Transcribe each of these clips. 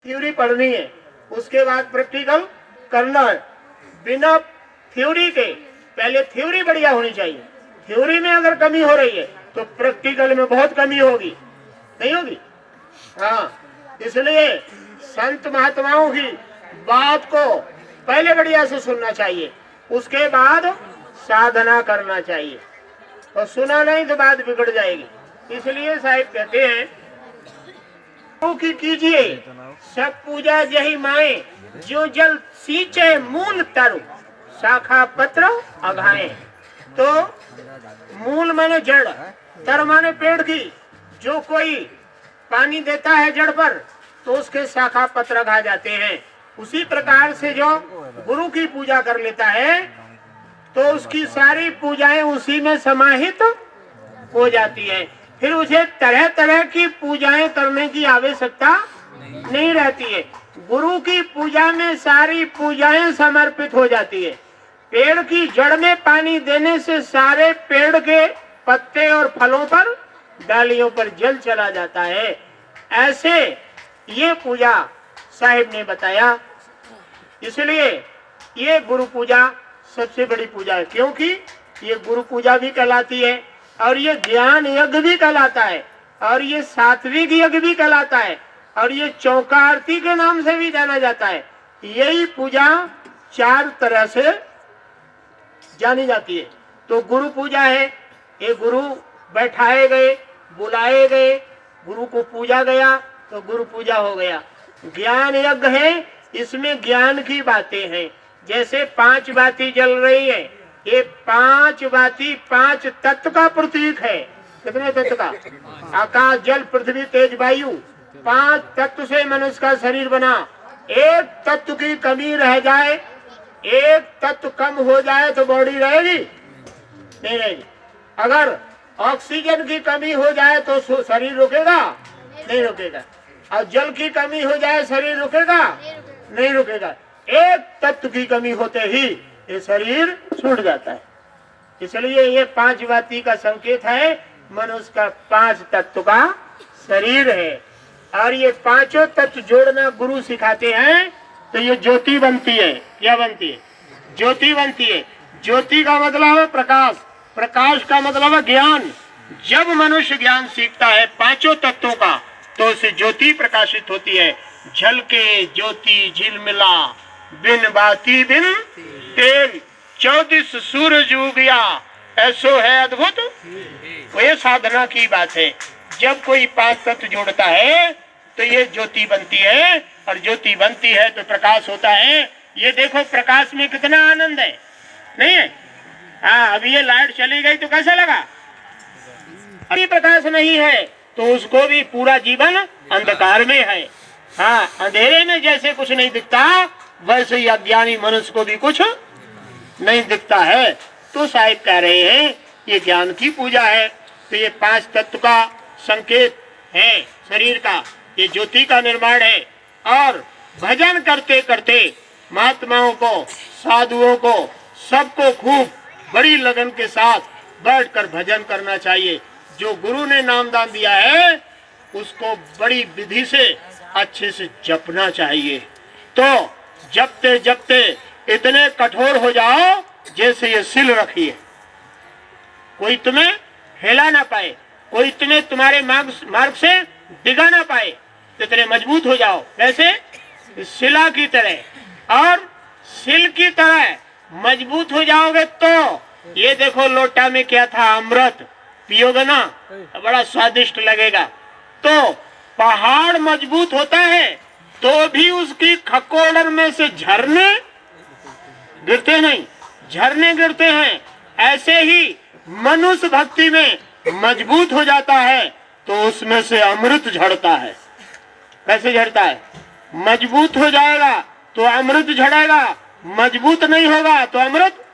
Theory पढ़नी है, उसके बाद प्रैक्टिकल करना है। बिना थ्योरी के, पहले थ्योरी बढ़िया होनी चाहिए। थ्योरी में अगर कमी हो रही है तो प्रैक्टिकल में बहुत कमी होगी, नहीं होगी? हाँ, इसलिए संत महात्माओं की बात को पहले बढ़िया से सुनना चाहिए, उसके बाद साधना करना चाहिए। और सुना नहीं तो बात बिगड़ जाएगी। इसलिए साहिब कहते हैं, गुरु की कीजिए सब पूजा यही माए, जो जल सींचे मूल तरु, शाखा पत्र अघाए। तो मूल माने जड़, तर माने पेड़ की। जो कोई पानी देता है जड़ पर तो उसके शाखा पत्र अघा जाते हैं। उसी प्रकार से जो गुरु की पूजा कर लेता है तो उसकी सारी पूजाएं उसी में समाहित हो जाती है। फिर उसे तरह तरह की पूजाएं करने की आवश्यकता नहीं रहती है। गुरु की पूजा में सारी पूजाएं समर्पित हो जाती है। पेड़ की जड़ में पानी देने से सारे पेड़ के पत्ते और फलों पर, डालियों पर जल चला जाता है। ऐसे ये पूजा साहिब ने बताया। इसलिए ये गुरु पूजा सबसे बड़ी पूजा है, क्योंकि ये गुरु पूजा भी कहलाती है और ये ज्ञान यज्ञ भी कहलाता है और ये सात्विक यज्ञ भी कहलाता है और ये चौका आरती के नाम से भी जाना जाता है। यही पूजा 4 तरह से जानी जाती है। तो गुरु पूजा है, ये गुरु बैठाए गए, बुलाए गए, गुरु को पूजा गया तो गुरु पूजा हो गया। ज्ञान यज्ञ है, इसमें ज्ञान की बातें हैं। जैसे 5 बाती जल रही है, ये 5 बाती 5 तत्व का प्रतीक है। कितने तत्व का? आकाश, जल, पृथ्वी, तेज, वायु, 5 तत्व से मनुष्य का शरीर बना। एक तत्व की कमी रह जाए, एक तत्व कम हो जाए तो बॉडी रहेगी? नहीं रहेगी। अगर ऑक्सीजन की कमी हो जाए तो शरीर रुकेगा? नहीं रुकेगा। और जल की कमी हो जाए शरीर रुकेगा? नहीं रुकेगा। एक तत्व की कमी होते ही ये शरीर छूट जाता है। इसलिए ये 5 बाती का संकेत है, मनुष्य का 5 तत्व का शरीर है। और ये 5 तत्व जोड़ना गुरु सिखाते हैं तो ये ज्योति बनती है। क्या बनती है? ज्योति बनती है। ज्योति का मतलब है प्रकाश, प्रकाश का मतलब है ज्ञान। जब मनुष्य ज्ञान सीखता है 5 तत्वों का तो उसे ज्योति प्रकाशित होती है। झलके ज्योति झिलमिला, बिन बाती बिन तेल, 24 सूरज उगया, ऐसो है अद्भुत। वो ये साधना की बात है। जब कोई 5 तत्व जोड़ता है तो ये ज्योति बनती है और ज्योति बनती है तो प्रकाश होता है। ये देखो प्रकाश में कितना आनंद है, नहीं है? हाँ, अभी ये लाइट चली गई तो कैसा लगा? अभी प्रकाश नहीं है तो उसको भी पूरा जीवन अंधकार में है। हाँ, अंधेरे में जैसे कुछ नहीं दिखता वैसे ही अज्ञानी मनुष्य को भी कुछ नहीं दिखता है। तो साहिब कह रहे हैं ये ज्ञान की पूजा है। तो ये 5 तत्व का संकेत है शरीर का, ये ज्योति का निर्माण है। और भजन करते करते महात्माओं को, साधुओं को, सबको खूब बड़ी लगन के साथ बैठकर भजन करना चाहिए। जो गुरु ने नामदान दिया है उसको बड़ी विधि से अच्छे से जपना चाहिए। तो जपते जपते इतने कठोर हो जाओ जैसे ये सिल रखी है, कोई तुम्हें हिला ना पाए, कोई तुम्हें तुम्हारे मार्ग से डिगा ना पाए। इतने मजबूत हो जाओ, वैसे शिला की तरह। और सिल की तरह मजबूत हो जाओगे तो ये देखो लोटा में क्या था, अमृत पियोगे ना बड़ा स्वादिष्ट लगेगा। तो पहाड़ मजबूत होता है तो भी उसकी खकोड़र में से झरने गिरते नहीं, झरने गिरते हैं। ऐसे ही मनुष्य भक्ति में मजबूत हो जाता है तो उसमें से अमृत झड़ता है। कैसे झड़ता है? मजबूत हो जाएगा तो अमृत झड़ेगा, मजबूत नहीं होगा तो अमृत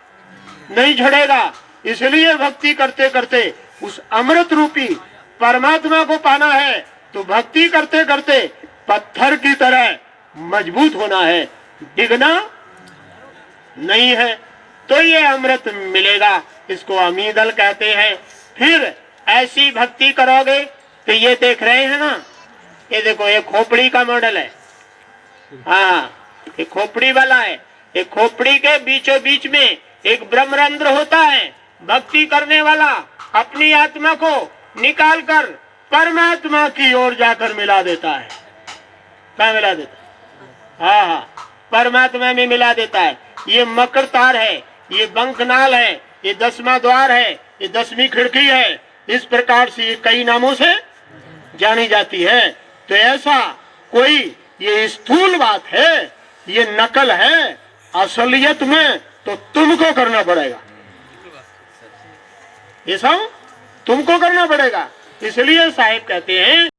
नहीं झड़ेगा। इसलिए भक्ति करते करते उस अमृत रूपी परमात्मा को पाना है तो भक्ति करते करते पत्थर की तरह मजबूत होना है, डिगना नहीं है। तो ये अमृत मिलेगा, इसको अमीदल कहते हैं। फिर ऐसी भक्ति करोगे तो ये देख रहे हैं ना, ये देखो ये खोपड़ी का मॉडल है, हाँ, ये खोपड़ी वाला है। एक खोपड़ी के बीचों बीच में एक ब्रह्मरंध्र होता है। भक्ति करने वाला अपनी आत्मा को निकालकर परमात्मा की ओर जाकर मिला देता है। क्या मिला देता है? हाँ हाँ, परमात्मा में मिला देता है। ये मकर तार है, ये बंकनाल है, ये 10वां द्वार है, ये 10वीं खिड़की है। इस प्रकार से ये कई नामों से जानी जाती है। तो ऐसा कोई ये स्थूल बात है, ये नकल है। असलियत में तो तुमको करना पड़ेगा, ये सब तुमको करना पड़ेगा। इसलिए साहिब कहते हैं